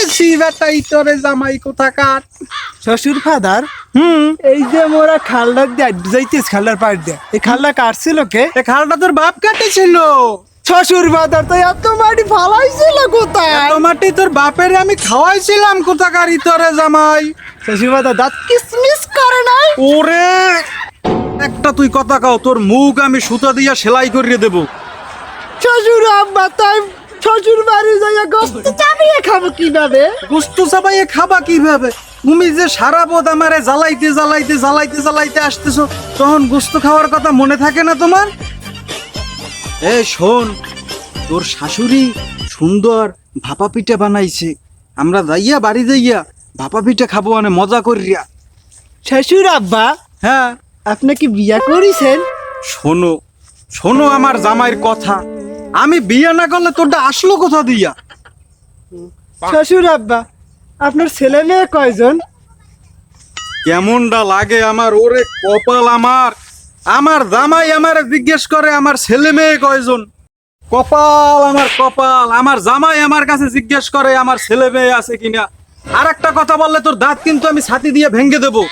গেছি বেটা ইতরে জামাই কোথাকার। শ্বশুর ফাদার, এই যে মোরা খালডা দিয়ে যাইতেছ খালডার পাড় দিয়ে, এই খালডা কাটছিল কে? এ খালটা তোর বাপ কাটেছিল। শ্বশুর ফাদার তো এত মাটি ফালাইছিল কোথায়? এত মাটি তোর বাপের আমি খাওয়াইছিলাম কোথাকার ইতরে জামাই। শ্বশুর ফাদার দাঁত কিসমিস করে নাই? ওরে একটা তুই কথা কাও, তোর মুখ আমি সুতা দিয়া সেলাই করিয়ে দেবো। শ্বশুর আব্বা তাই শ্বশুর বাড়ি যাইয়া গোস্ত চাপিয়ে খাবো কিভাবে? গোস্ত চাবাইয়ে খাবা কিভাবে? তুমি যে সারা পথ আমারে জ্বালাইতে জ্বালাইতে জ্বালাইতে জ্বালাইতে আসতেছো, তখন গোস্ত খাওয়ার কথা মনে থাকে না তোমার? এ শোন, তোর শাশুড়ি সুন্দর ভাপা পিঠা বানাইছে, আমরা যাইয়া বাড়ি যাইয়া ভাপা পিঠা খাবো মানে মজা করিয়া। শ্বশুর আব্বা, হ্যাঁ আপনি কি বিয়া করেছেন? শোনো শোনো আমার জামাইয়ের কথা, আমি বিয়ে না করলে তোরটা আসলো কোথা দিয়া? শ্বশুর আব্বা, আপনার ছেলে মেয়ে কয়জন? কেমনটা লাগে আমার, ওরে কপাল আমার, আমার জামাই আমারে জিজ্ঞেস করে আমার ছেলে মেয়ে কয়জন। কপাল আমার কপাল, আমার জামাই আমার কাছে জিজ্ঞেস করে আমার ছেলে মেয়ে আছে কিনা। আর একটা কথা বললে তোর দাঁত কিন্তু আমি ছাতি দিয়ে ভেঙে দেবো।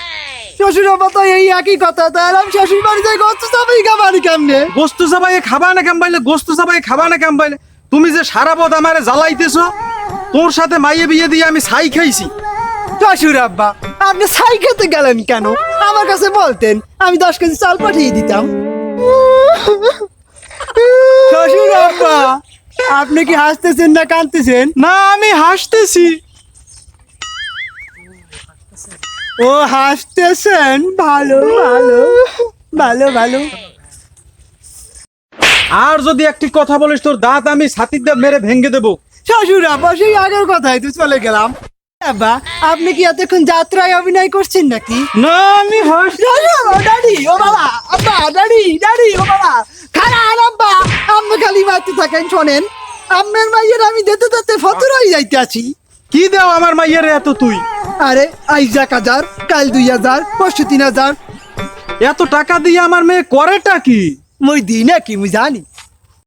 শ্বশুর আব্বা তো এই একই কথা, তাহলে আমি শ্বশুর বাড়ি যাই গোস্ত চাপিয়ে খাবানি কেমনে? গোস্ত চাবাইয়ে খাবা না কেমবাইলে, গোস্ত চাবাইয়ে খাবা না কেমবাইলে? তুমি যে সারা পথ আমারে জ্বালাইতেছ, তোর সাথে মাইয়ে বিয়ে দিয়ে আমি ছাই খাইছি। শ্বশুর আব্বা, আপনি ছাই খেতে গেলেন কেন? আমার কাছে বলতেন, আমি 10 কেজি চাল পাঠিয়ে দিতাম। শ্বশুর আব্বা, আপনি কি হাসতেছেন না কাঁদতেছেন? না আমি হাসতেছি। ও হাসতেছেন, ভালো ভালো ভালো ভালো। আর যদি একটি কথা বলিস তোর দাঁত আমি ছাতির দিয়ে মেরে ভেঙে দেবো। শ্বশুর আব্বা, সেই আগের কথাই তো চলে গেলাম। আব্বা, আপনি কি এতক্ষণ যাত্রায় অভিনয় করছেন নাকি? না আমি ডাডি ও বাবা, আব্বা ডাডি ডাডি ও বাবা, খারাপ আব্বা, আপনি খালি মারতে থাকেন। শোনেন, আপনার মাইয়ের আমি যেতে যেতে ফতুরাই যাইতে আছি। কি দেও আমার মাইয়ারে এত তুই? আরে আইজ 1000, কাল 2000, পরশু 3000। এত টাকা দিয়ে আমার মেয়ে করেটা কি? মই দিই নাকি মুই জানি।